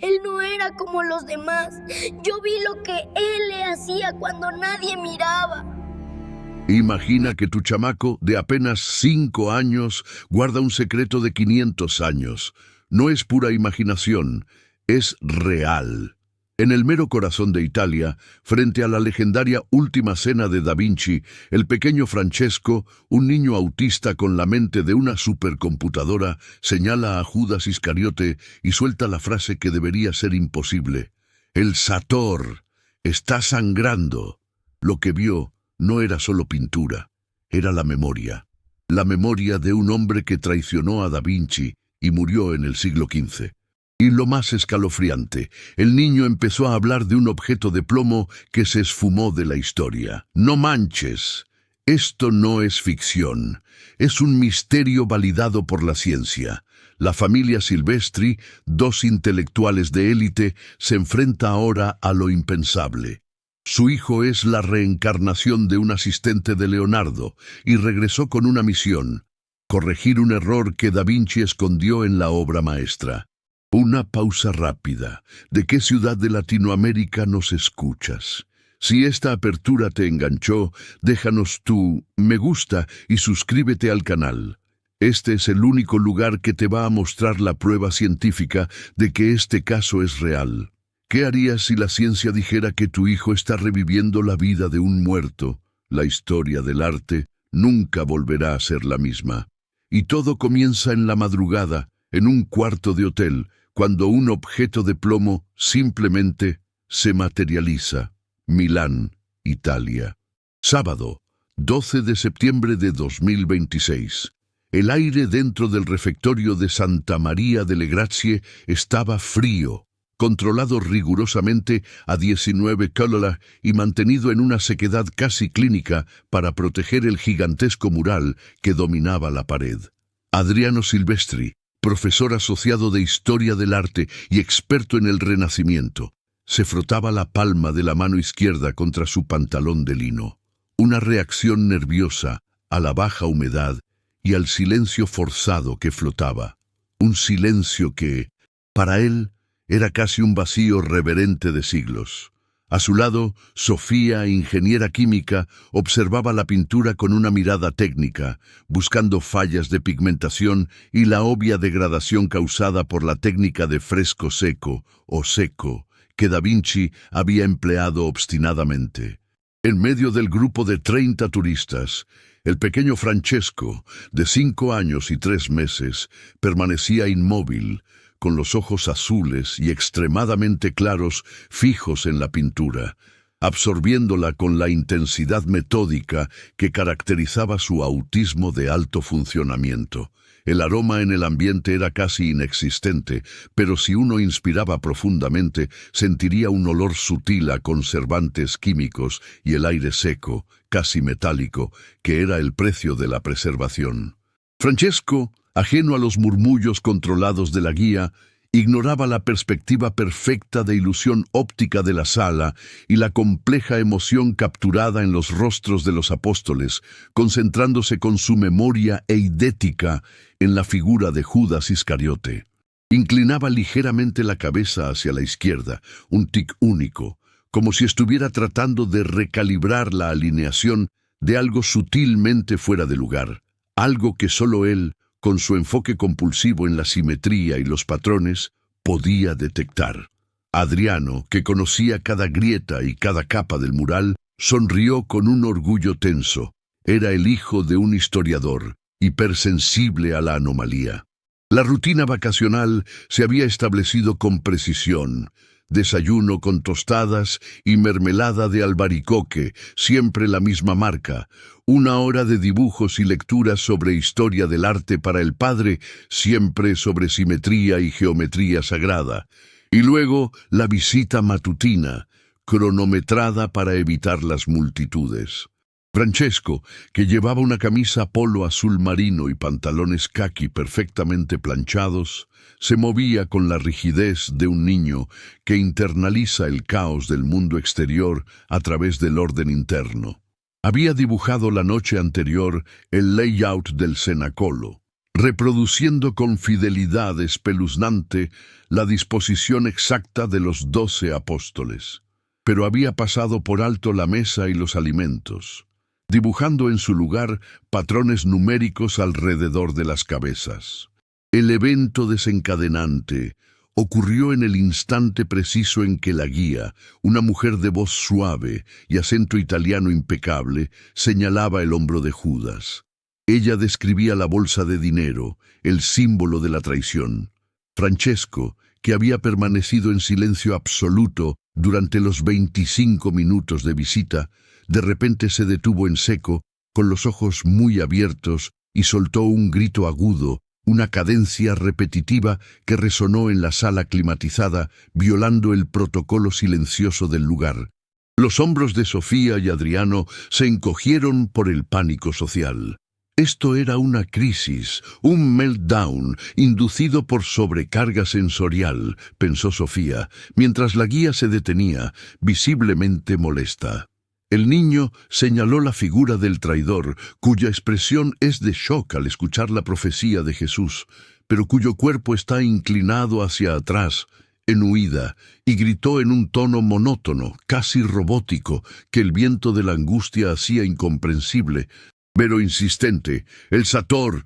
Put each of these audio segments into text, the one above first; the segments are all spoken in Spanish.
Él no era como los demás. Yo vi lo que él le hacía cuando nadie miraba. Imagina que tu chamaco de apenas 5 años guarda un secreto de 500 años. No es pura imaginación, es real. En el mero corazón de Italia, frente a la legendaria Última Cena de Da Vinci, el pequeño Francesco, un niño autista con la mente de una supercomputadora, señala a Judas Iscariote y suelta la frase que debería ser imposible. El Sator está sangrando. Lo que vio no era solo pintura, era la memoria de un hombre que traicionó a Da Vinci y murió en el siglo XV. Y lo más escalofriante, el niño empezó a hablar de un objeto de plomo que se esfumó de la historia. No manches, esto no es ficción, es un misterio validado por la ciencia. La familia Silvestri, 2 intelectuales de élite, se enfrenta ahora a lo impensable. Su hijo es la reencarnación de un asistente de Leonardo y regresó con una misión: corregir un error que Da Vinci escondió en la obra maestra. Una pausa rápida. ¿De qué ciudad de Latinoamérica nos escuchas? Si esta apertura te enganchó, déjanos tu me gusta y suscríbete al canal. Este es el único lugar que te va a mostrar la prueba científica de que este caso es real. ¿Qué harías si la ciencia dijera que tu hijo está reviviendo la vida de un muerto? La historia del arte nunca volverá a ser la misma. Y todo comienza en la madrugada, en un cuarto de hotel, cuando un objeto de plomo simplemente se materializa. Milán, Italia. Sábado, 12 de septiembre de 2026. El aire dentro del refectorio de Santa María delle Grazie estaba frío, controlado rigurosamente a 19 calola y mantenido en una sequedad casi clínica para proteger el gigantesco mural que dominaba la pared. Adriano Silvestri, profesor asociado de Historia del Arte y experto en el Renacimiento, se frotaba la palma de la mano izquierda contra su pantalón de lino. Una reacción nerviosa a la baja humedad y al silencio forzado que flotaba. Un silencio que, para él, era casi un vacío reverente de siglos. A su lado, Sofía, ingeniera química, observaba la pintura con una mirada técnica, buscando fallas de pigmentación y la obvia degradación causada por la técnica de fresco seco o seco que Da Vinci había empleado obstinadamente. En medio del grupo de 30 turistas, el pequeño Francesco, de 5 años y 3 meses, permanecía inmóvil, con los ojos azules y extremadamente claros fijos en la pintura, absorbiéndola con la intensidad metódica que caracterizaba su autismo de alto funcionamiento. El aroma en el ambiente era casi inexistente, pero si uno inspiraba profundamente, sentiría un olor sutil a conservantes químicos y el aire seco, casi metálico, que era el precio de la preservación. Francesco, ajeno a los murmullos controlados de la guía, ignoraba la perspectiva perfecta de ilusión óptica de la sala y la compleja emoción capturada en los rostros de los apóstoles, concentrándose con su memoria eidética en la figura de Judas Iscariote. Inclinaba ligeramente la cabeza hacia la izquierda, un tic único, como si estuviera tratando de recalibrar la alineación de algo sutilmente fuera de lugar, algo que solo él, con su enfoque compulsivo en la simetría y los patrones, podía detectar. Adriano, que conocía cada grieta y cada capa del mural, sonrió con un orgullo tenso. Era el hijo de un historiador, hipersensible a la anomalía. La rutina vacacional se había establecido con precisión. Desayuno con tostadas y mermelada de albaricoque, siempre la misma marca. 1 hora de dibujos y lecturas sobre historia del arte para el padre, siempre sobre simetría y geometría sagrada. Y luego la visita matutina, cronometrada para evitar las multitudes. Francesco, que llevaba una camisa polo azul marino y pantalones caqui perfectamente planchados, se movía con la rigidez de un niño que internaliza el caos del mundo exterior a través del orden interno. Había dibujado la noche anterior el layout del cenacolo, reproduciendo con fidelidad espeluznante la disposición exacta de los 12 apóstoles. Pero había pasado por alto la mesa y los alimentos, dibujando en su lugar patrones numéricos alrededor de las cabezas. El evento desencadenante ocurrió en el instante preciso en que la guía, una mujer de voz suave y acento italiano impecable, señalaba el hombro de Judas. Ella describía la bolsa de dinero, el símbolo de la traición. Francesco, que había permanecido en silencio absoluto durante los 25 minutos de visita, de repente se detuvo en seco, con los ojos muy abiertos, y soltó un grito agudo, una cadencia repetitiva que resonó en la sala climatizada, violando el protocolo silencioso del lugar. Los hombros de Sofía y Adriano se encogieron por el pánico social. Esto era una crisis, un meltdown, inducido por sobrecarga sensorial, pensó Sofía, mientras la guía se detenía, visiblemente molesta. El niño señaló la figura del traidor, cuya expresión es de shock al escuchar la profecía de Jesús, pero cuyo cuerpo está inclinado hacia atrás, en huida, y gritó en un tono monótono, casi robótico, que el viento de la angustia hacía incomprensible, pero insistente: el Sator,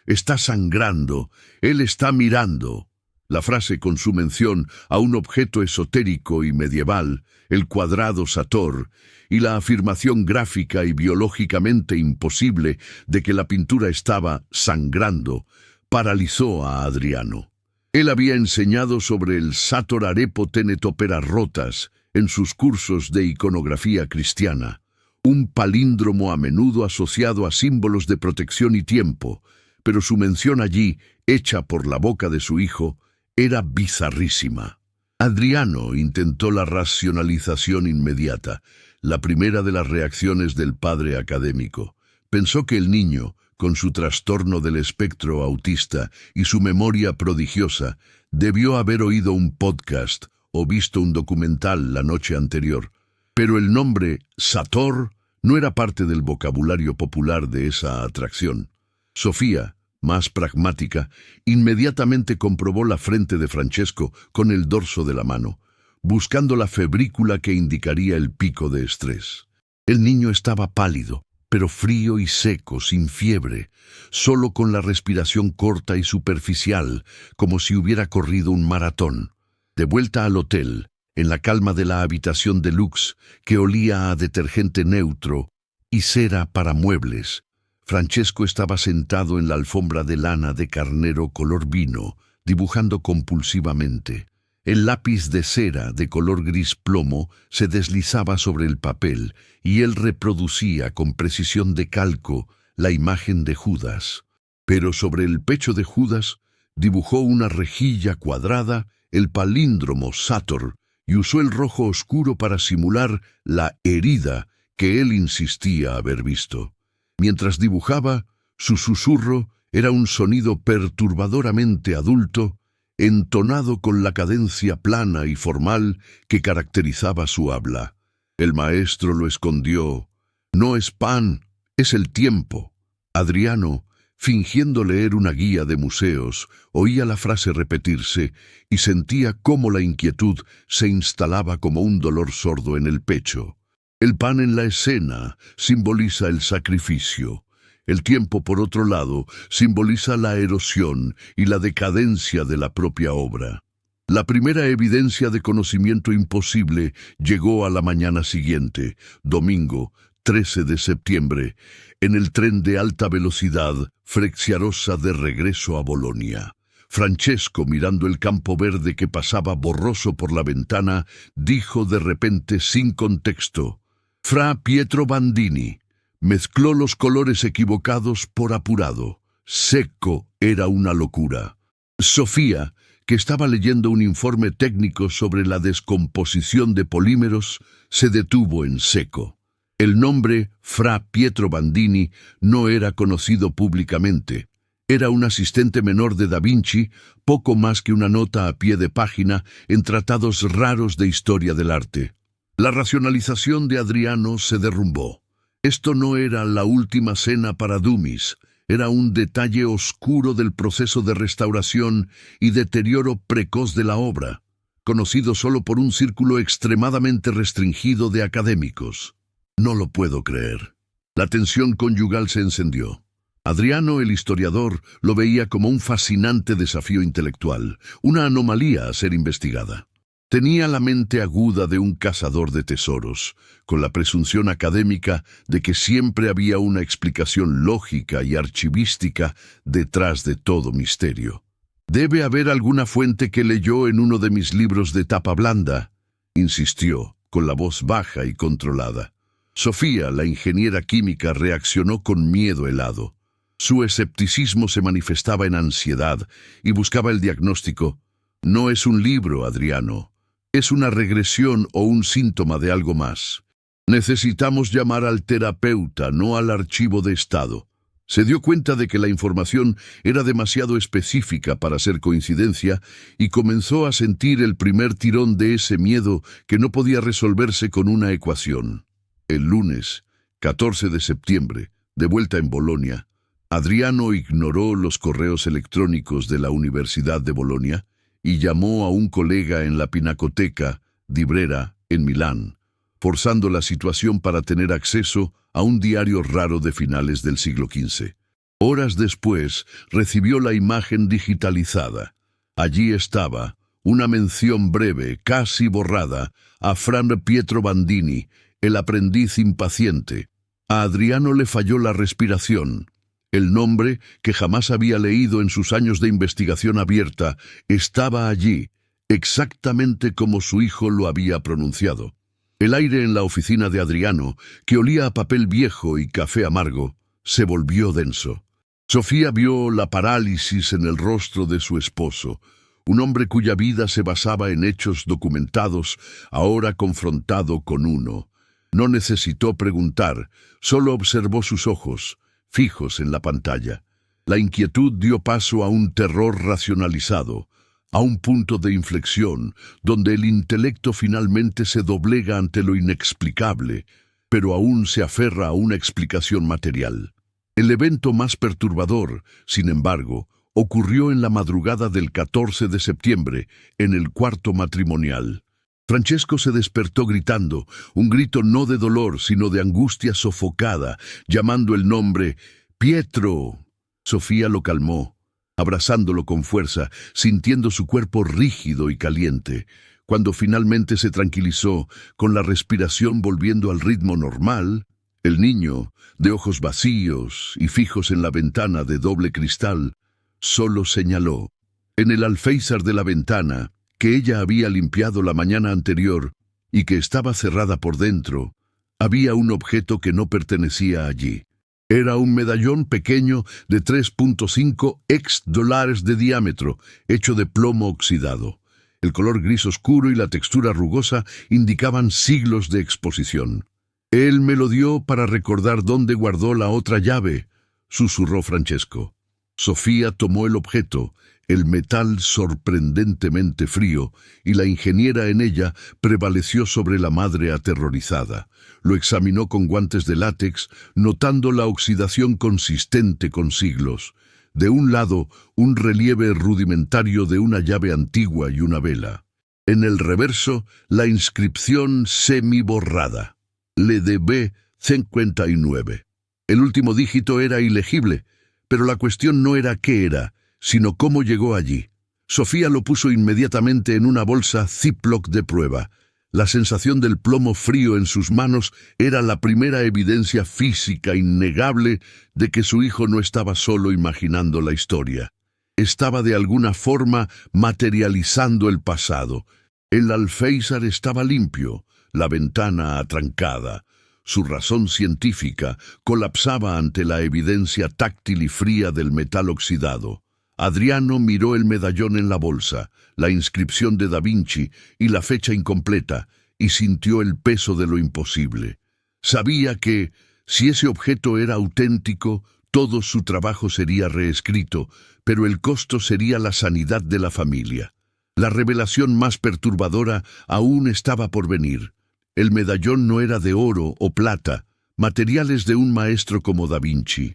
está sangrando, él está mirando. La frase, con su mención a un objeto esotérico y medieval, el cuadrado Sator, y la afirmación gráfica y biológicamente imposible de que la pintura estaba sangrando, paralizó a Adriano. Él había enseñado sobre el Sator Arepo Tenetopera Rotas en sus cursos de iconografía cristiana, un palíndromo a menudo asociado a símbolos de protección y tiempo, pero su mención allí, hecha por la boca de su hijo, era bizarrísima. Adriano intentó la racionalización inmediata, la primera de las reacciones del padre académico. Pensó que el niño, con su trastorno del espectro autista y su memoria prodigiosa, debió haber oído un podcast o visto un documental la noche anterior. Pero el nombre Sator no era parte del vocabulario popular de esa atracción. Sofía, más pragmática, inmediatamente comprobó la frente de Francesco con el dorso de la mano, buscando la febrícula que indicaría el pico de estrés. El niño estaba pálido, pero frío y seco, sin fiebre, solo con la respiración corta y superficial, como si hubiera corrido un maratón. De vuelta al hotel, en la calma de la habitación deluxe, que olía a detergente neutro y cera para muebles, Francesco estaba sentado en la alfombra de lana de carnero color vino, dibujando compulsivamente. El lápiz de cera de color gris plomo se deslizaba sobre el papel y él reproducía con precisión de calco la imagen de Judas. Pero sobre el pecho de Judas dibujó una rejilla cuadrada, el palíndromo Sator, y usó el rojo oscuro para simular la herida que él insistía haber visto. Mientras dibujaba, su susurro era un sonido perturbadoramente adulto, entonado con la cadencia plana y formal que caracterizaba su habla. El maestro lo escondió. No es pan, es el tiempo. Adriano, fingiendo leer una guía de museos, oía la frase repetirse y sentía cómo la inquietud se instalaba como un dolor sordo en el pecho. El pan en la escena simboliza el sacrificio. El tiempo, por otro lado, simboliza la erosión y la decadencia de la propia obra. La primera evidencia de conocimiento imposible llegó a la mañana siguiente, domingo, 13 de septiembre, en el tren de alta velocidad Frecciarossa de regreso a Bolonia. Francesco, mirando el campo verde que pasaba borroso por la ventana, dijo de repente sin contexto: «Fra Pietro Bandini». Mezcló los colores equivocados por apurado. Seco era una locura. Sofía, que estaba leyendo un informe técnico sobre la descomposición de polímeros, se detuvo en seco. El nombre Fra Pietro Bandini no era conocido públicamente. Era un asistente menor de Da Vinci, poco más que una nota a pie de página en tratados raros de historia del arte. La racionalización de Adriano se derrumbó. Esto no era la última cena para dummies. Era un detalle oscuro del proceso de restauración y deterioro precoz de la obra, conocido solo por un círculo extremadamente restringido de académicos. No lo puedo creer. La tensión conyugal se encendió. Adriano, el historiador, lo veía como un fascinante desafío intelectual, una anomalía a ser investigada. Tenía la mente aguda de un cazador de tesoros, con la presunción académica de que siempre había una explicación lógica y archivística detrás de todo misterio. «Debe haber alguna fuente que leyó en uno de mis libros de tapa blanda», insistió, con la voz baja y controlada. Sofía, la ingeniera química, reaccionó con miedo helado. Su escepticismo se manifestaba en ansiedad y buscaba el diagnóstico. «No es un libro, Adriano. Es una regresión o un síntoma de algo más. Necesitamos llamar al terapeuta, no al archivo de estado». Se dio cuenta de que la información era demasiado específica para ser coincidencia y comenzó a sentir el primer tirón de ese miedo que no podía resolverse con una ecuación. El lunes, 14 de septiembre, de vuelta en Bolonia, Adriano ignoró los correos electrónicos de la Universidad de Bolonia y llamó a un colega en la Pinacoteca di Brera, en Milán, forzando la situación para tener acceso a un diario raro de finales del siglo XV. Horas después, recibió la imagen digitalizada. Allí estaba, una mención breve, casi borrada, a Fra Pietro Bandini, el aprendiz impaciente. A Adriano le falló la respiración. El nombre, que jamás había leído en sus años de investigación abierta, estaba allí, exactamente como su hijo lo había pronunciado. El aire en la oficina de Adriano, que olía a papel viejo y café amargo, se volvió denso. Sofía vio la parálisis en el rostro de su esposo, un hombre cuya vida se basaba en hechos documentados, ahora confrontado con uno. No necesitó preguntar, solo observó sus ojos, fijos en la pantalla. La inquietud dio paso a un terror racionalizado, a un punto de inflexión, donde el intelecto finalmente se doblega ante lo inexplicable, pero aún se aferra a una explicación material. El evento más perturbador, sin embargo, ocurrió en la madrugada del 14 de septiembre, en el cuarto matrimonial. Francesco se despertó gritando, un grito no de dolor, sino de angustia sofocada, llamando el nombre «Pietro». Sofía lo calmó, abrazándolo con fuerza, sintiendo su cuerpo rígido y caliente. Cuando finalmente se tranquilizó, con la respiración volviendo al ritmo normal, el niño, de ojos vacíos y fijos en la ventana de doble cristal, solo señaló. En el alféizar de la ventana, que ella había limpiado la mañana anterior y que estaba cerrada por dentro, había un objeto que no pertenecía allí. Era un medallón pequeño de 3.5 $, de diámetro, hecho de plomo oxidado. El color gris oscuro y la textura rugosa indicaban siglos de exposición. «Él me lo dio para recordar dónde guardó la otra llave», susurró Francesco. Sofía tomó el objeto, el metal sorprendentemente frío, y la ingeniera en ella prevaleció sobre la madre aterrorizada. Lo examinó con guantes de látex, notando la oxidación consistente con siglos. De un lado, un relieve rudimentario de una llave antigua y una vela. En el reverso, la inscripción semi-borrada. Le dB 59. El último dígito era ilegible, pero la cuestión no era qué era, sino cómo llegó allí. Sofía lo puso inmediatamente en una bolsa Ziploc de prueba. La sensación del plomo frío en sus manos era la primera evidencia física innegable de que su hijo no estaba solo imaginando la historia. Estaba de alguna forma materializando el pasado. El alféizar estaba limpio, la ventana atrancada. Su razón científica colapsaba ante la evidencia táctil y fría del metal oxidado. Adriano miró el medallón en la bolsa, la inscripción de Da Vinci y la fecha incompleta, y sintió el peso de lo imposible. Sabía que, si ese objeto era auténtico, todo su trabajo sería reescrito, pero el costo sería la sanidad de la familia. La revelación más perturbadora aún estaba por venir. El medallón no era de oro o plata, materiales de un maestro como Da Vinci.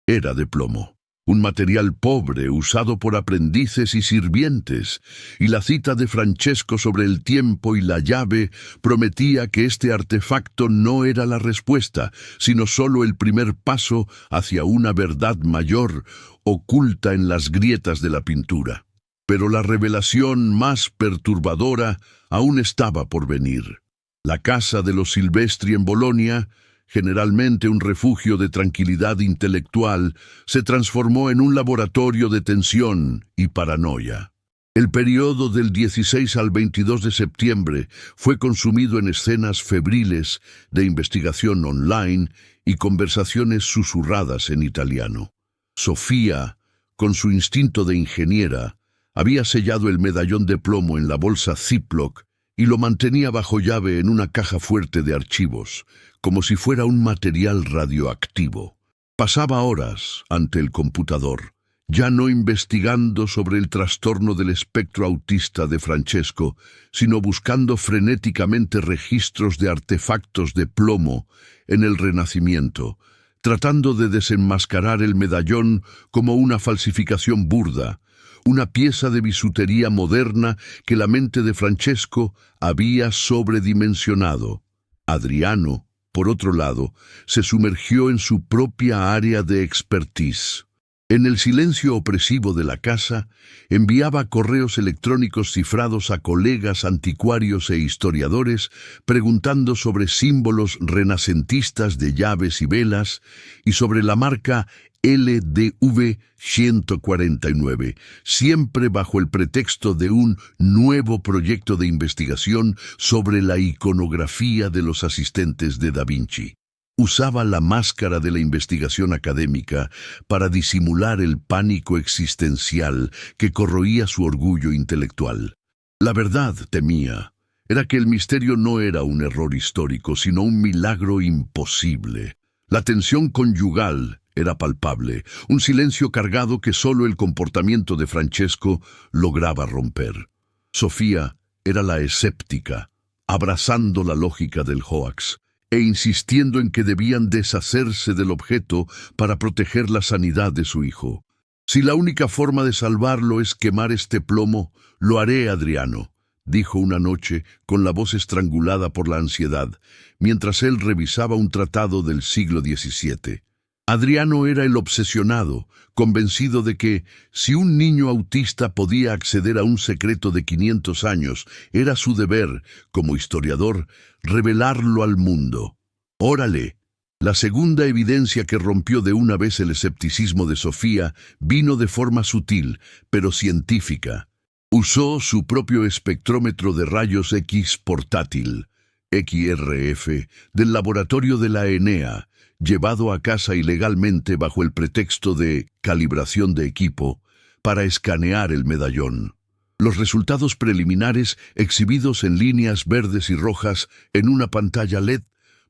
era de plomo. Un material pobre usado por aprendices y sirvientes, y la cita de Francesco sobre el tiempo y la llave prometía que este artefacto no era la respuesta, sino solo el primer paso hacia una verdad mayor oculta en las grietas de la pintura. Pero la revelación más perturbadora aún estaba por venir. La casa de los Silvestri en Bolonia, generalmente un refugio de tranquilidad intelectual, se transformó en un laboratorio de tensión y paranoia. El periodo del 16 al 22 de septiembre fue consumido en escenas febriles de investigación online y conversaciones susurradas en italiano. Sofía, con su instinto de ingeniera, había sellado el medallón de plomo en la bolsa Ziploc y lo mantenía bajo llave en una caja fuerte de archivos, como si fuera un material radioactivo. Pasaba horas ante el computador, ya no investigando sobre el trastorno del espectro autista de Francesco, sino buscando frenéticamente registros de artefactos de plomo en el Renacimiento, tratando de desenmascarar el medallón como una falsificación burda, una pieza de bisutería moderna que la mente de Francesco había sobredimensionado. Adriano, por otro lado, se sumergió en su propia área de expertise. En el silencio opresivo de la casa, enviaba correos electrónicos cifrados a colegas anticuarios e historiadores preguntando sobre símbolos renacentistas de llaves y velas y sobre la marca LDV 149, siempre bajo el pretexto de un nuevo proyecto de investigación sobre la iconografía de los asistentes de Da Vinci. Usaba la máscara de la investigación académica para disimular el pánico existencial que corroía su orgullo intelectual. La verdad, temía, era que el misterio no era un error histórico, sino un milagro imposible. La tensión conyugal era palpable, un silencio cargado que solo el comportamiento de Francesco lograba romper. Sofía era la escéptica, abrazando la lógica del hoax e insistiendo en que debían deshacerse del objeto para proteger la sanidad de su hijo. «Si la única forma de salvarlo es quemar este plomo, lo haré, Adriano», dijo una noche con la voz estrangulada por la ansiedad, mientras él revisaba un tratado del siglo XVII. Adriano era el obsesionado, convencido de que, si un niño autista podía acceder a un secreto de 500 años, era su deber, como historiador, revelarlo al mundo. Órale. La segunda evidencia que rompió de una vez el escepticismo de Sofía vino de forma sutil, pero científica. Usó su propio espectrómetro de rayos X portátil, XRF, del laboratorio de la ENEA, llevado a casa ilegalmente bajo el pretexto de calibración de equipo, para escanear el medallón. Los resultados preliminares, exhibidos en líneas verdes y rojas en una pantalla LED,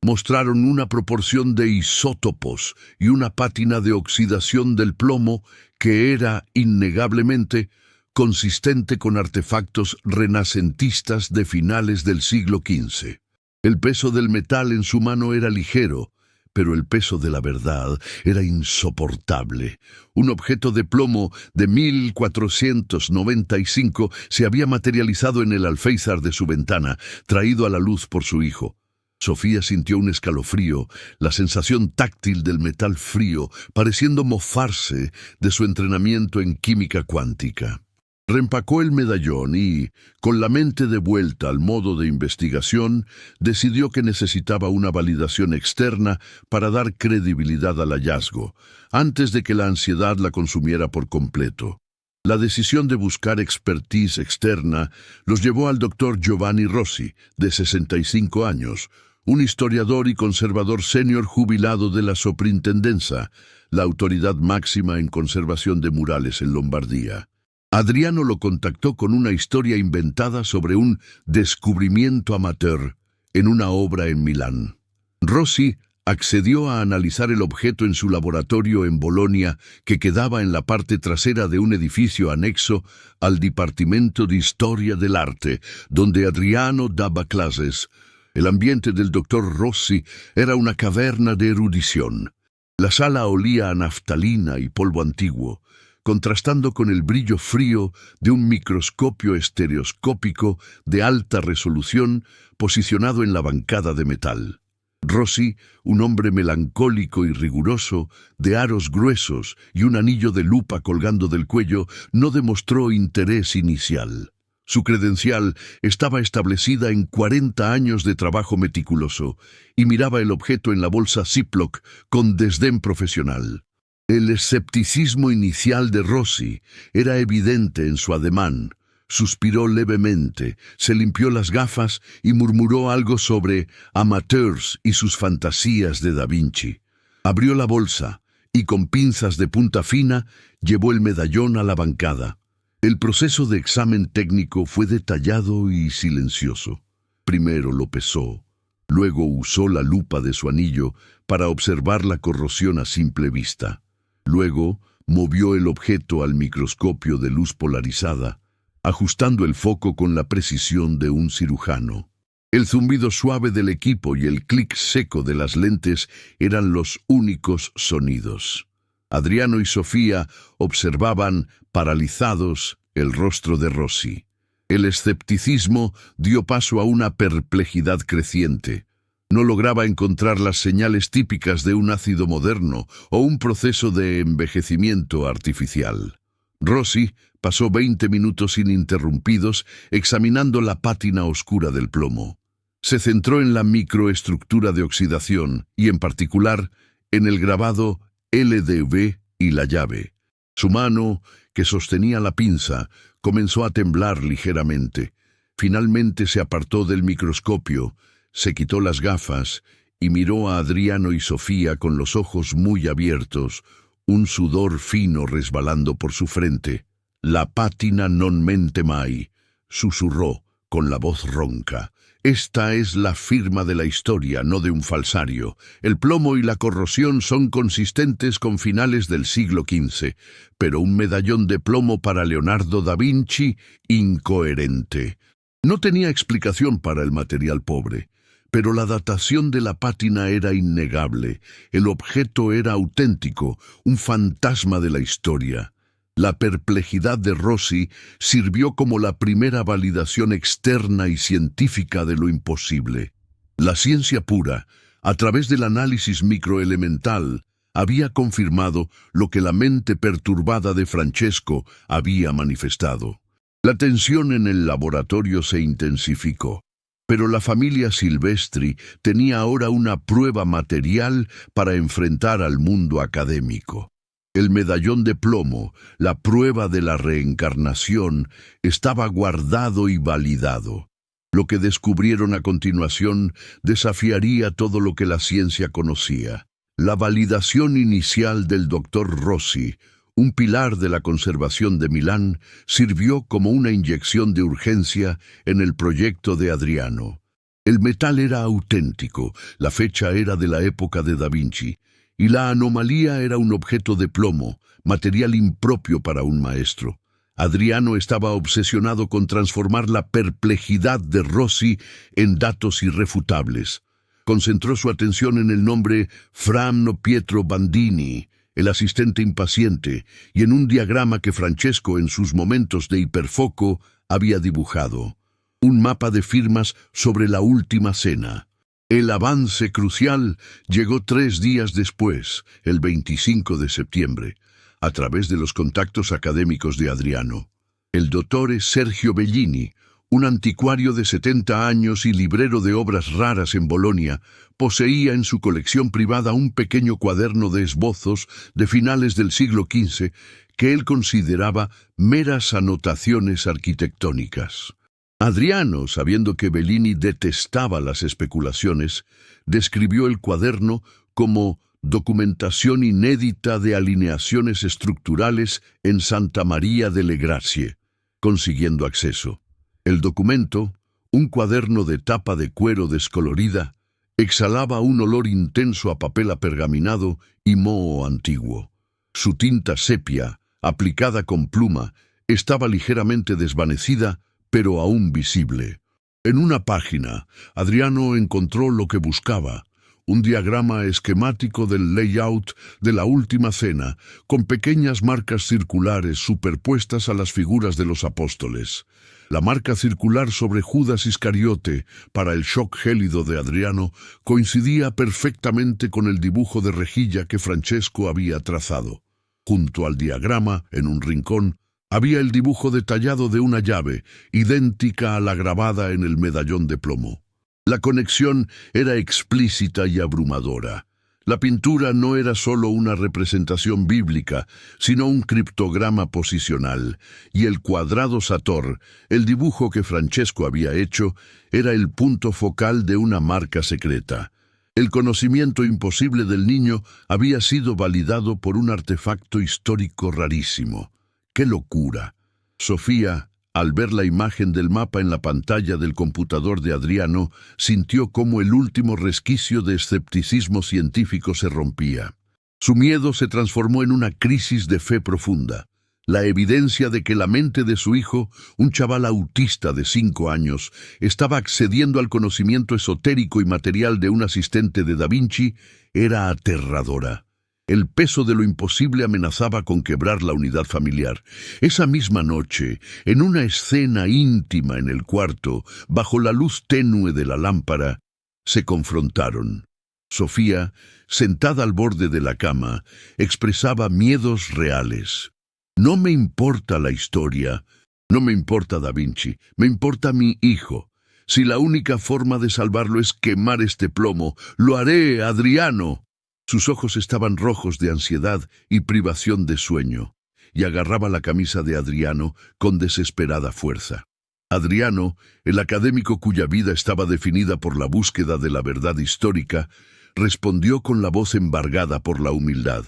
mostraron una proporción de isótopos y una pátina de oxidación del plomo que era, innegablemente, consistente con artefactos renacentistas de finales del siglo XV. El peso del metal en su mano era ligero, pero el peso de la verdad era insoportable. Un objeto de plomo de 1495 se había materializado en el alféizar de su ventana, traído a la luz por su hijo. Sofía sintió un escalofrío, la sensación táctil del metal frío, pareciendo mofarse de su entrenamiento en química cuántica. Reempacó el medallón y, con la mente de vuelta al modo de investigación, decidió que necesitaba una validación externa para dar credibilidad al hallazgo, antes de que la ansiedad la consumiera por completo. La decisión de buscar expertise externa los llevó al doctor Giovanni Rossi, de 65 años, un historiador y conservador senior jubilado de la Soprintendenza, la autoridad máxima en conservación de murales en Lombardía. Adriano lo contactó con una historia inventada sobre un descubrimiento amateur en una obra en Milán. Rossi accedió a analizar el objeto en su laboratorio en Bolonia, que quedaba en la parte trasera de un edificio anexo al Dipartimento de Historia del Arte, donde Adriano daba clases. El ambiente del doctor Rossi era una caverna de erudición. La sala olía a naftalina y polvo antiguo, contrastando con el brillo frío de un microscopio estereoscópico de alta resolución posicionado en la bancada de metal. Rossi, un hombre melancólico y riguroso, de aros gruesos y un anillo de lupa colgando del cuello, no demostró interés inicial. Su credencial estaba establecida en 40 años de trabajo meticuloso y miraba el objeto en la bolsa Ziploc con desdén profesional. El escepticismo inicial de Rossi era evidente en su ademán. Suspiró levemente, se limpió las gafas y murmuró algo sobre amateurs y sus fantasías de Da Vinci. Abrió la bolsa y con pinzas de punta fina llevó el medallón a la bancada. El proceso de examen técnico fue detallado y silencioso. Primero lo pesó, luego usó la lupa de su anillo para observar la corrosión a simple vista. Luego movió el objeto al microscopio de luz polarizada, ajustando el foco con la precisión de un cirujano. El zumbido suave del equipo y el clic seco de las lentes eran los únicos sonidos. Adriano y Sofía observaban, paralizados, el rostro de Rossi. El escepticismo dio paso a una perplejidad creciente. No lograba encontrar las señales típicas de un ácido moderno o un proceso de envejecimiento artificial. Rossi pasó 20 minutos ininterrumpidos examinando la pátina oscura del plomo. Se centró en la microestructura de oxidación y, en particular, en el grabado LDV y la llave. Su mano, que sostenía la pinza, comenzó a temblar ligeramente. Finalmente se apartó del microscopio, se quitó las gafas y miró a Adriano y Sofía con los ojos muy abiertos, un sudor fino resbalando por su frente. «La pátina non mente mai», susurró con la voz ronca. «Esta es la firma de la historia, no de un falsario. El plomo y la corrosión son consistentes con finales del siglo XV, pero un medallón de plomo para Leonardo da Vinci, incoherente». No tenía explicación para el material pobre, pero la datación de la pátina era innegable. El objeto era auténtico, un fantasma de la historia. La perplejidad de Rossi sirvió como la primera validación externa y científica de lo imposible. La ciencia pura, a través del análisis microelemental, había confirmado lo que la mente perturbada de Francesco había manifestado. La tensión en el laboratorio se intensificó, pero la familia Silvestri tenía ahora una prueba material para enfrentar al mundo académico. El medallón de plomo, la prueba de la reencarnación, estaba guardado y validado. Lo que descubrieron a continuación desafiaría todo lo que la ciencia conocía. La validación inicial del Dr. Rossi, un pilar de la conservación de Milán, sirvió como una inyección de urgencia en el proyecto de Adriano. El metal era auténtico, la fecha era de la época de Da Vinci, y la anomalía era un objeto de plomo, material impropio para un maestro. Adriano estaba obsesionado con transformar la perplejidad de Rossi en datos irrefutables. Concentró su atención en el nombre Fra Pietro Bandini, el asistente impaciente, y en un diagrama que Francesco en sus momentos de hiperfoco había dibujado. Un mapa de firmas sobre la última cena. El avance crucial llegó 3 días después, el 25 de septiembre, a través de los contactos académicos de Adriano. El dottore Sergio Bellini, un anticuario de 70 años y librero de obras raras en Bolonia, poseía en su colección privada un pequeño cuaderno de esbozos de finales del siglo XV que él consideraba meras anotaciones arquitectónicas. Adriano, sabiendo que Bellini detestaba las especulaciones, describió el cuaderno como documentación inédita de alineaciones estructurales en Santa María delle Grazie, consiguiendo acceso. El documento, un cuaderno de tapa de cuero descolorida, exhalaba un olor intenso a papel apergaminado y moho antiguo. Su tinta sepia, aplicada con pluma, estaba ligeramente desvanecida, pero aún visible. En una página, Adriano encontró lo que buscaba, un diagrama esquemático del layout de la Última Cena, con pequeñas marcas circulares superpuestas a las figuras de los apóstoles. La marca circular sobre Judas Iscariote para el shock gélido de Adriano coincidía perfectamente con el dibujo de rejilla que Francesco había trazado. Junto al diagrama, en un rincón, había el dibujo detallado de una llave, idéntica a la grabada en el medallón de plomo. La conexión era explícita y abrumadora. La pintura no era solo una representación bíblica, sino un criptograma posicional, y el cuadrado Sator, el dibujo que Francesco había hecho, era el punto focal de una marca secreta. El conocimiento imposible del niño había sido validado por un artefacto histórico rarísimo. ¡Qué locura! Sofía, al ver la imagen del mapa en la pantalla del computador de Adriano, sintió cómo el último resquicio de escepticismo científico se rompía. Su miedo se transformó en una crisis de fe profunda. La evidencia de que la mente de su hijo, un chaval autista de 5 años, estaba accediendo al conocimiento esotérico y material de un asistente de Da Vinci, era aterradora. El peso de lo imposible amenazaba con quebrar la unidad familiar. Esa misma noche, en una escena íntima en el cuarto, bajo la luz tenue de la lámpara, se confrontaron. Sofía, sentada al borde de la cama, expresaba miedos reales. No me importa la historia, no me importa Da Vinci, me importa mi hijo. Si la única forma de salvarlo es quemar este plomo, lo haré, Adriano. Sus ojos estaban rojos de ansiedad y privación de sueño, y agarraba la camisa de Adriano con desesperada fuerza. Adriano, el académico cuya vida estaba definida por la búsqueda de la verdad histórica, respondió con la voz embargada por la humildad.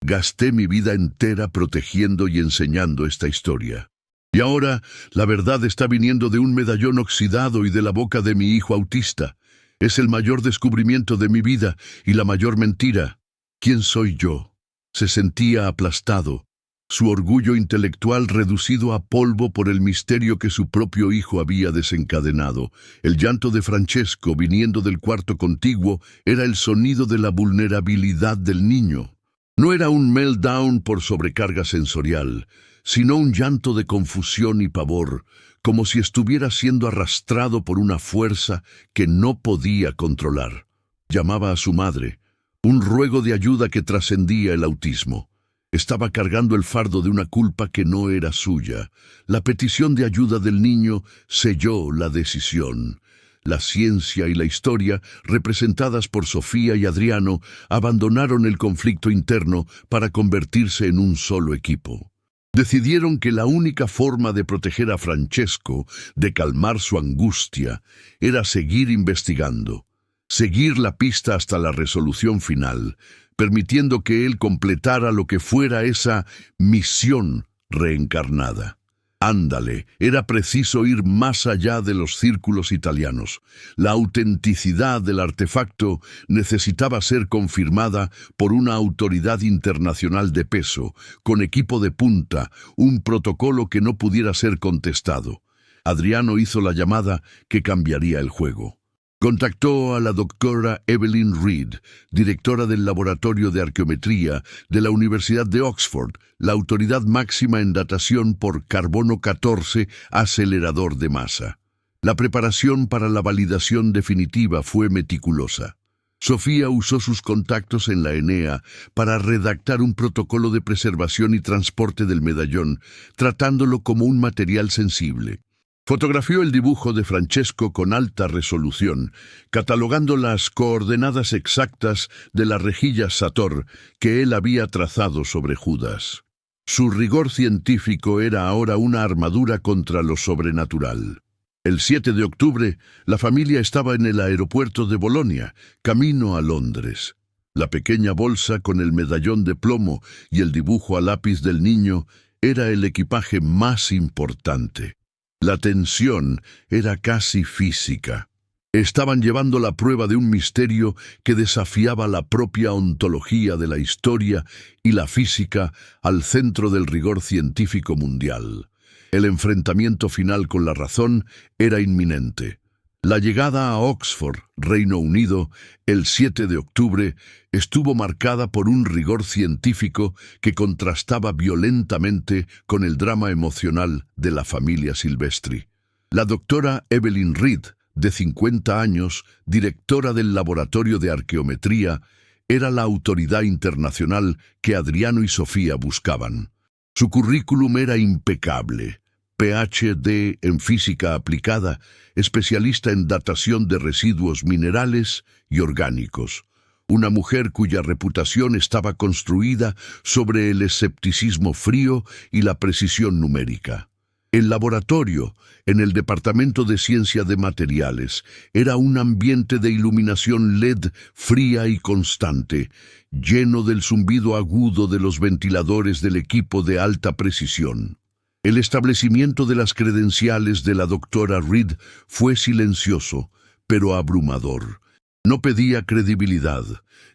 Gasté mi vida entera protegiendo y enseñando esta historia. Y ahora la verdad está viniendo de un medallón oxidado y de la boca de mi hijo autista. Es el mayor descubrimiento de mi vida y la mayor mentira. ¿Quién soy yo? Se sentía aplastado, su orgullo intelectual reducido a polvo por el misterio que su propio hijo había desencadenado. El llanto de Francesco, viniendo del cuarto contiguo, era el sonido de la vulnerabilidad del niño. No era un meltdown por sobrecarga sensorial, sino un llanto de confusión y pavor, como si estuviera siendo arrastrado por una fuerza que no podía controlar. Llamaba a su madre, un ruego de ayuda que trascendía el autismo. Estaba cargando el fardo de una culpa que no era suya. La petición de ayuda del niño selló la decisión. La ciencia y la historia, representadas por Sofía y Adriano, abandonaron el conflicto interno para convertirse en un solo equipo. Decidieron que la única forma de proteger a Francesco, de calmar su angustia, era seguir investigando, seguir la pista hasta la resolución final, permitiendo que él completara lo que fuera esa misión reencarnada. Ándale, era preciso ir más allá de los círculos italianos. La autenticidad del artefacto necesitaba ser confirmada por una autoridad internacional de peso, con equipo de punta, un protocolo que no pudiera ser contestado. Adriano hizo la llamada que cambiaría el juego. Contactó a la doctora Evelyn Reed, directora del Laboratorio de Arqueometría de la Universidad de Oxford, la autoridad máxima en datación por carbono 14 acelerador de masa. La preparación para la validación definitiva fue meticulosa. Sofía usó sus contactos en la ENEA para redactar un protocolo de preservación y transporte del medallón, tratándolo como un material sensible. Fotografió el dibujo de Francesco con alta resolución, catalogando las coordenadas exactas de la rejilla Sator que él había trazado sobre Judas. Su rigor científico era ahora una armadura contra lo sobrenatural. El 7 de octubre, la familia estaba en el aeropuerto de Bolonia, camino a Londres. La pequeña bolsa con el medallón de plomo y el dibujo a lápiz del niño era el equipaje más importante. La tensión era casi física. Estaban llevando la prueba de un misterio que desafiaba la propia ontología de la historia y la física al centro del rigor científico mundial. El enfrentamiento final con la razón era inminente. La llegada a Oxford, Reino Unido, el 7 de octubre, estuvo marcada por un rigor científico que contrastaba violentamente con el drama emocional de la familia Silvestri. La doctora Evelyn Reed, de 50 años, directora del Laboratorio de Arqueometría, era la autoridad internacional que Adriano y Sofía buscaban. Su currículum era impecable. PhD en física aplicada, especialista en datación de residuos minerales y orgánicos. Una mujer cuya reputación estaba construida sobre el escepticismo frío y la precisión numérica. El laboratorio, en el Departamento de Ciencia de Materiales, era un ambiente de iluminación LED fría y constante, lleno del zumbido agudo de los ventiladores del equipo de alta precisión. El establecimiento de las credenciales de la doctora Reed fue silencioso, pero abrumador. No pedía credibilidad,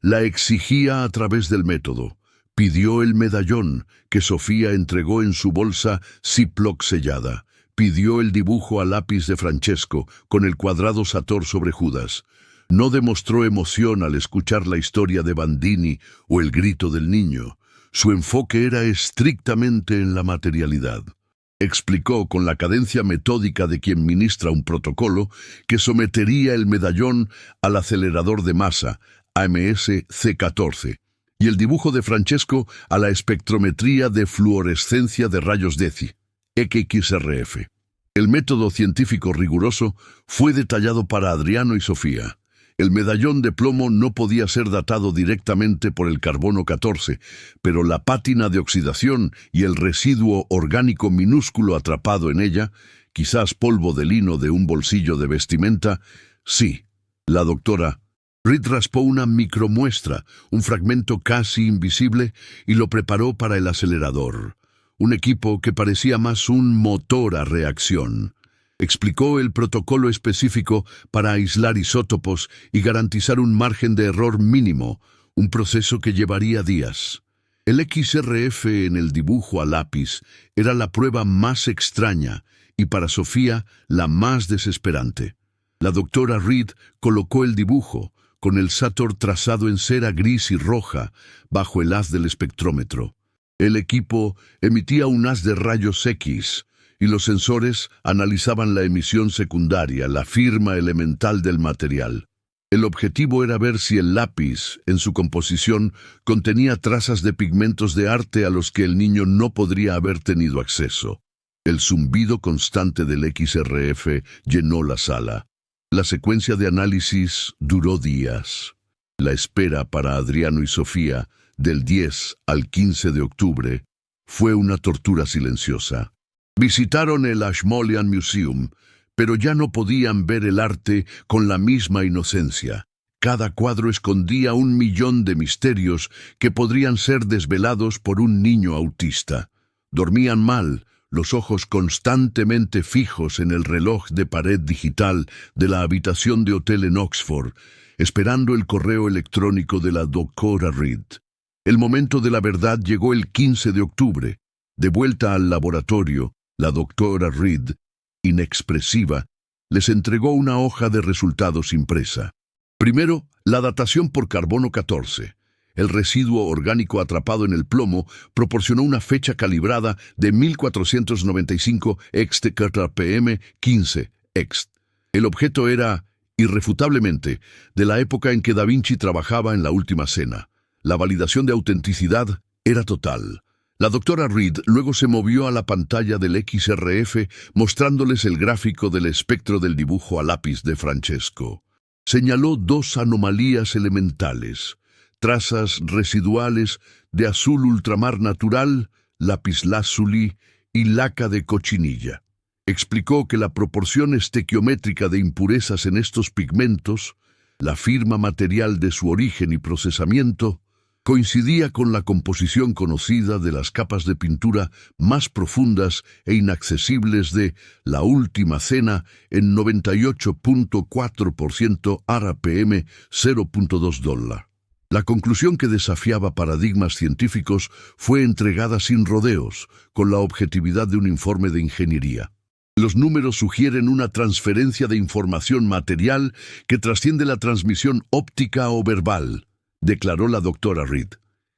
la exigía a través del método. Pidió el medallón, que Sofía entregó en su bolsa Ziploc sellada. Pidió el dibujo a lápiz de Francesco, con el cuadrado Sator sobre Judas. No demostró emoción al escuchar la historia de Bandini o el grito del niño. Su enfoque era estrictamente en la materialidad. Explicó con la cadencia metódica de quien ministra un protocolo que sometería el medallón al acelerador de masa, AMS C14, y el dibujo de Francesco a la espectrometría de fluorescencia de rayos DECI, XRF. El método científico riguroso fue detallado para Adriano y Sofía. El medallón de plomo no podía ser datado directamente por el carbono 14, pero la pátina de oxidación y el residuo orgánico minúsculo atrapado en ella, quizás polvo de lino de un bolsillo de vestimenta, sí. La doctora Reed raspó una micromuestra, un fragmento casi invisible, y lo preparó para el acelerador, un equipo que parecía más un motor a reacción. Explicó el protocolo específico para aislar isótopos y garantizar un margen de error mínimo, un proceso que llevaría días. El XRF en el dibujo a lápiz era la prueba más extraña y para Sofía la más desesperante. La doctora Reed colocó el dibujo, con el Sator trazado en cera gris y roja, bajo el haz del espectrómetro. El equipo emitía un haz de rayos X, y los sensores analizaban la emisión secundaria, la firma elemental del material. El objetivo era ver si el lápiz, en su composición, contenía trazas de pigmentos de arte a los que el niño no podría haber tenido acceso. El zumbido constante del XRF llenó la sala. La secuencia de análisis duró días. La espera para Adriano y Sofía, del 10 al 15 de octubre, fue una tortura silenciosa. Visitaron el Ashmolean Museum, pero ya no podían ver el arte con la misma inocencia. Cada cuadro escondía 1.000.000 de misterios que podrían ser desvelados por un niño autista. Dormían mal, los ojos constantemente fijos en el reloj de pared digital de la habitación de hotel en Oxford, esperando el correo electrónico de la doctora Reed. El momento de la verdad llegó el 15 de octubre. De vuelta al laboratorio, la doctora Reed, inexpresiva, les entregó una hoja de resultados impresa. Primero, la datación por carbono 14. El residuo orgánico atrapado en el plomo proporcionó una fecha calibrada de 1495 PM 15 ext. El objeto era, irrefutablemente, de la época en que Da Vinci trabajaba en La Última Cena. La validación de autenticidad era total. La doctora Reed luego se movió a la pantalla del XRF mostrándoles el gráfico del espectro del dibujo a lápiz de Francesco. Señaló 2 anomalías elementales, trazas residuales de azul ultramar natural, lapislázuli y laca de cochinilla. Explicó que la proporción estequiométrica de impurezas en estos pigmentos, la firma material de su origen y procesamiento, coincidía con la composición conocida de las capas de pintura más profundas e inaccesibles de La Última Cena en 98.4% RPM 0.2 dólar. La conclusión que desafiaba paradigmas científicos fue entregada sin rodeos, con la objetividad de un informe de ingeniería. Los números sugieren una transferencia de información material que trasciende la transmisión óptica o verbal, declaró la doctora Reed.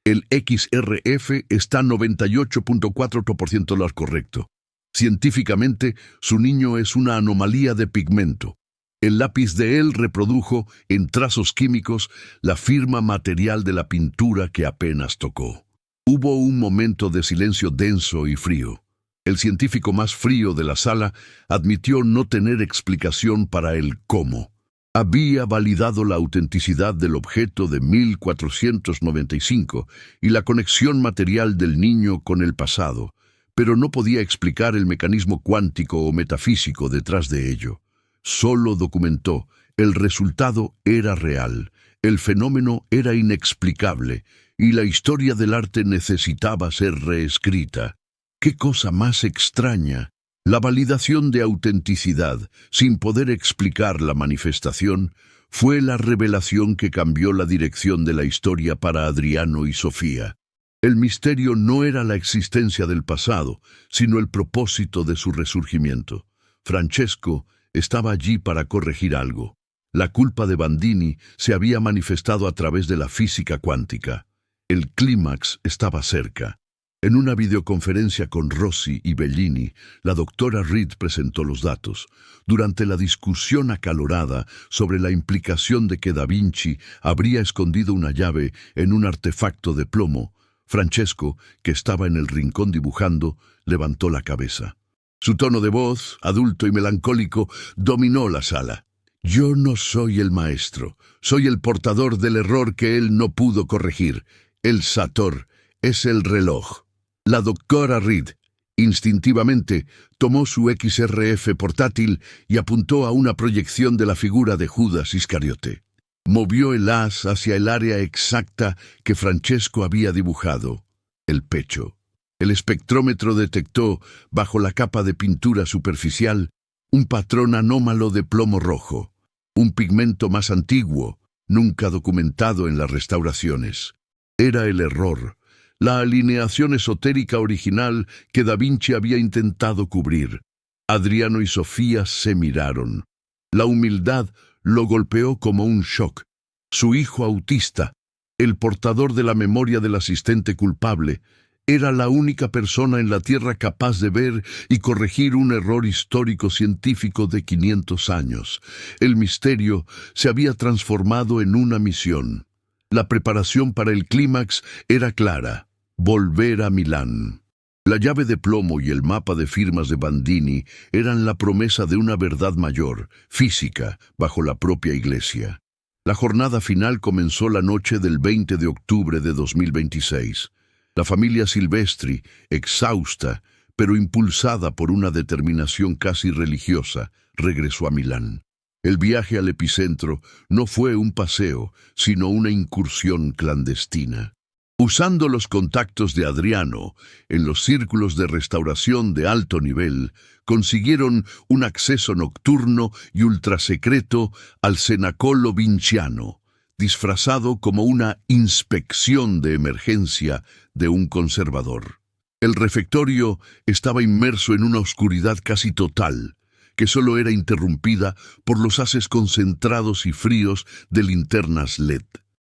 El XRF está 98.4% lo correcto. Científicamente, su niño es una anomalía de pigmento. El lápiz de él reprodujo, en trazos químicos, la firma material de la pintura que apenas tocó. Hubo un momento de silencio denso y frío. El científico más frío de la sala admitió no tener explicación para el cómo. Había validado la autenticidad del objeto de 1495 y la conexión material del niño con el pasado, pero no podía explicar el mecanismo cuántico o metafísico detrás de ello. Solo documentó: el resultado era real, el fenómeno era inexplicable y la historia del arte necesitaba ser reescrita. ¡Qué cosa más extraña! La validación de autenticidad, sin poder explicar la manifestación, fue la revelación que cambió la dirección de la historia para Adriano y Sofía. El misterio no era la existencia del pasado, sino el propósito de su resurgimiento. Francesco estaba allí para corregir algo. La culpa de Bandini se había manifestado a través de la física cuántica. El clímax estaba cerca. En una videoconferencia con Rossi y Bellini, la doctora Reed presentó los datos. Durante la discusión acalorada sobre la implicación de que Da Vinci habría escondido una llave en un artefacto de plomo, Francesco, que estaba en el rincón dibujando, levantó la cabeza. Su tono de voz, adulto y melancólico, dominó la sala. «Yo no soy el maestro, soy el portador del error que él no pudo corregir. El Sator es el reloj». La doctora Reed, instintivamente, tomó su XRF portátil y apuntó a una proyección de la figura de Judas Iscariote. Movió el haz hacia el área exacta que Francesco había dibujado, el pecho. El espectrómetro detectó, bajo la capa de pintura superficial, un patrón anómalo de plomo rojo, un pigmento más antiguo, nunca documentado en las restauraciones. Era el error, la alineación esotérica original que Da Vinci había intentado cubrir. Adriano y Sofía se miraron. La humildad lo golpeó como un shock. Su hijo autista, el portador de la memoria del asistente culpable, era la única persona en la Tierra capaz de ver y corregir un error histórico científico de 500 años. El misterio se había transformado en una misión. La preparación para el clímax era clara: volver a Milán. La llave de plomo y el mapa de firmas de Bandini eran la promesa de una verdad mayor, física, bajo la propia iglesia. La jornada final comenzó la noche del 20 de octubre de 2026. La familia Silvestri, exhausta, pero impulsada por una determinación casi religiosa, regresó a Milán. El viaje al epicentro no fue un paseo, sino una incursión clandestina. Usando los contactos de Adriano, en los círculos de restauración de alto nivel, consiguieron un acceso nocturno y ultrasecreto al cenacolo vinciano, disfrazado como una inspección de emergencia de un conservador. El refectorio estaba inmerso en una oscuridad casi total, que solo era interrumpida por los haces concentrados y fríos de linternas LED.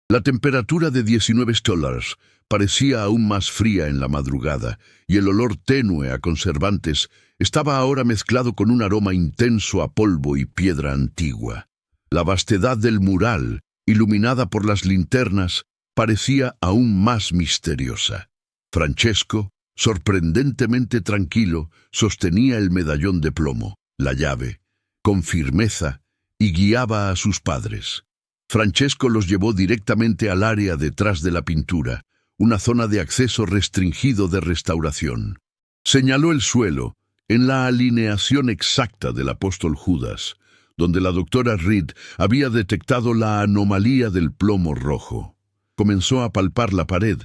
La temperatura de 19 stollars parecía aún más fría en la madrugada, y el olor tenue a conservantes estaba ahora mezclado con un aroma intenso a polvo y piedra antigua. La vastedad del mural, iluminada por las linternas, parecía aún más misteriosa. Francesco, sorprendentemente tranquilo, sostenía el medallón de plomo, la llave, con firmeza, y guiaba a sus padres. Francesco los llevó directamente al área detrás de la pintura, una zona de acceso restringido de restauración. Señaló el suelo, en la alineación exacta del apóstol Judas, donde la doctora Reed había detectado la anomalía del plomo rojo. Comenzó a palpar la pared,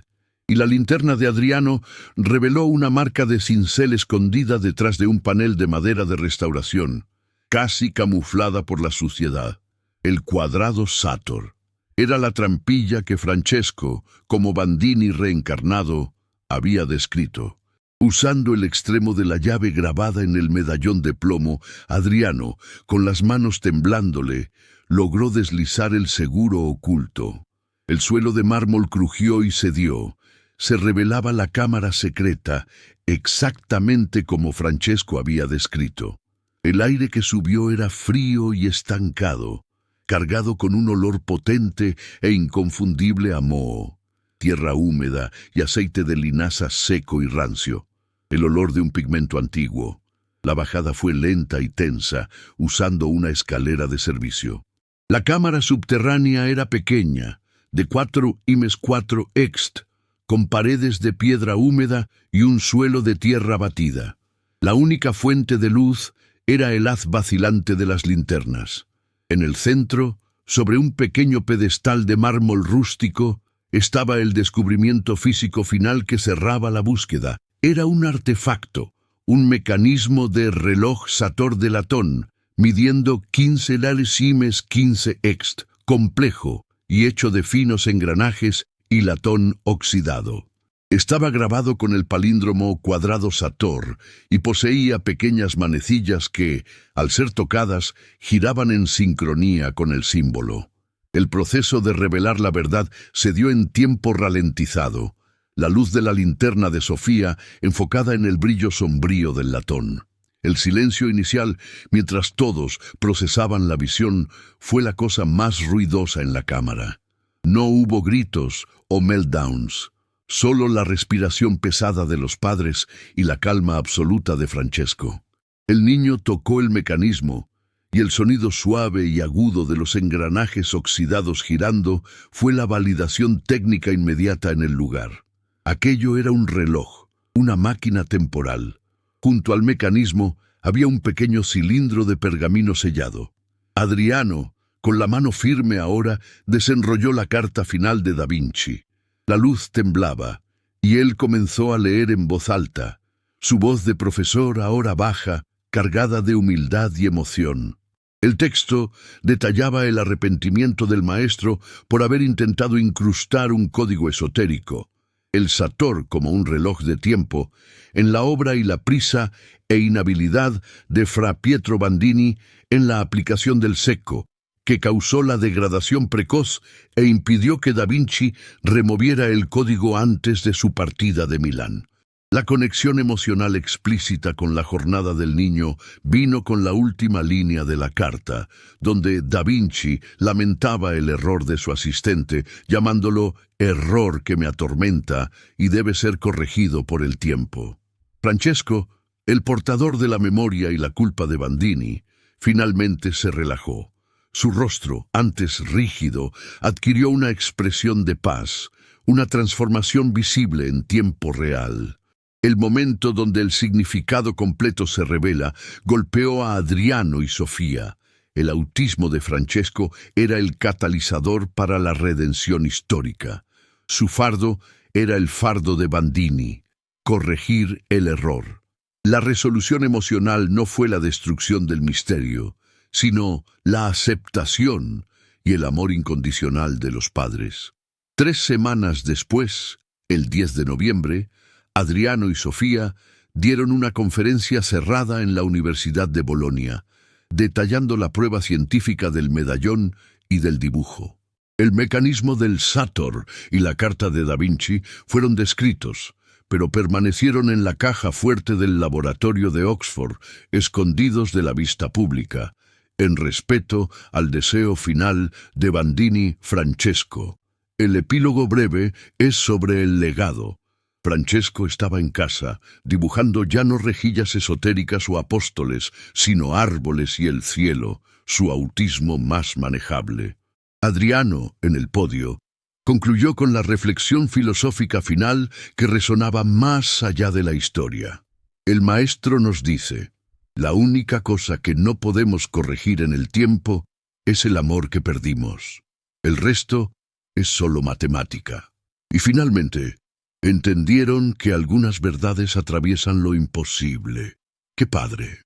y la linterna de Adriano reveló una marca de cincel escondida detrás de un panel de madera de restauración, casi camuflada por la suciedad. El cuadrado Sator era la trampilla que Francesco, como Bandini reencarnado, había descrito. Usando el extremo de la llave grabada en el medallón de plomo, Adriano, con las manos temblándole, logró deslizar el seguro oculto. El suelo de mármol crujió y cedió. Se revelaba la cámara secreta, exactamente como Francesco había descrito. El aire que subió era frío y estancado, cargado con un olor potente e inconfundible a moho, tierra húmeda y aceite de linaza seco y rancio. El olor de un pigmento antiguo. La bajada fue lenta y tensa, usando una escalera de servicio. La cámara subterránea era pequeña, de 4,4 ext, con paredes de piedra húmeda y un suelo de tierra batida. La única fuente de luz era el haz vacilante de las linternas. En el centro, sobre un pequeño pedestal de mármol rústico, estaba el descubrimiento físico final que cerraba la búsqueda. Era un artefacto, un mecanismo de reloj Sator de latón, midiendo 15 láresimes 15 ext, complejo y hecho de finos engranajes y latón oxidado. Estaba grabado con el palíndromo cuadrado Sator y poseía pequeñas manecillas que, al ser tocadas, giraban en sincronía con el símbolo. El proceso de revelar la verdad se dio en tiempo ralentizado. La luz de la linterna de Sofía enfocada en el brillo sombrío del latón. El silencio inicial, mientras todos procesaban la visión, fue la cosa más ruidosa en la cámara. No hubo gritos o meltdowns, solo la respiración pesada de los padres y la calma absoluta de Francesco. El niño tocó el mecanismo, y el sonido suave y agudo de los engranajes oxidados girando fue la validación técnica inmediata en el lugar. Aquello era un reloj, una máquina temporal. Junto al mecanismo había un pequeño cilindro de pergamino sellado. Adriano, con la mano firme ahora, desenrolló la carta final de Da Vinci. La luz temblaba, y él comenzó a leer en voz alta, su voz de profesor ahora baja, cargada de humildad y emoción. El texto detallaba el arrepentimiento del maestro por haber intentado incrustar un código esotérico, el Sator como un reloj de tiempo, en la obra y la prisa e inhabilidad de Fra Pietro Bandini en la aplicación del secco, que causó la degradación precoz e impidió que Da Vinci removiera el código antes de su partida de Milán. La conexión emocional explícita con la jornada del niño vino con la última línea de la carta, donde Da Vinci lamentaba el error de su asistente, llamándolo error que me atormenta y debe ser corregido por el tiempo. Francesco, el portador de la memoria y la culpa de Bandini, finalmente se relajó. Su rostro, antes rígido, adquirió una expresión de paz, una transformación visible en tiempo real. El momento donde el significado completo se revela golpeó a Adriano y Sofía. El autismo de Francesco era el catalizador para la redención histórica. Su fardo era el fardo de Bandini, corregir el error. La resolución emocional no fue la destrucción del misterio, sino la aceptación y el amor incondicional de los padres. 3 semanas después, el 10 de noviembre, Adriano y Sofía dieron una conferencia cerrada en la Universidad de Bolonia, detallando la prueba científica del medallón y del dibujo. El mecanismo del Sator y la carta de Da Vinci fueron descritos, pero permanecieron en la caja fuerte del laboratorio de Oxford, escondidos de la vista pública, en respeto al deseo final de Bandini Francesco. El epílogo breve es sobre el legado. Francesco estaba en casa, dibujando ya no rejillas esotéricas o apóstoles, sino árboles y el cielo, su autismo más manejable. Adriano, en el podio, concluyó con la reflexión filosófica final que resonaba más allá de la historia. El maestro nos dice, la única cosa que no podemos corregir en el tiempo es el amor que perdimos. El resto es solo matemática. Y finalmente, entendieron que algunas verdades atraviesan lo imposible. ¡Qué padre!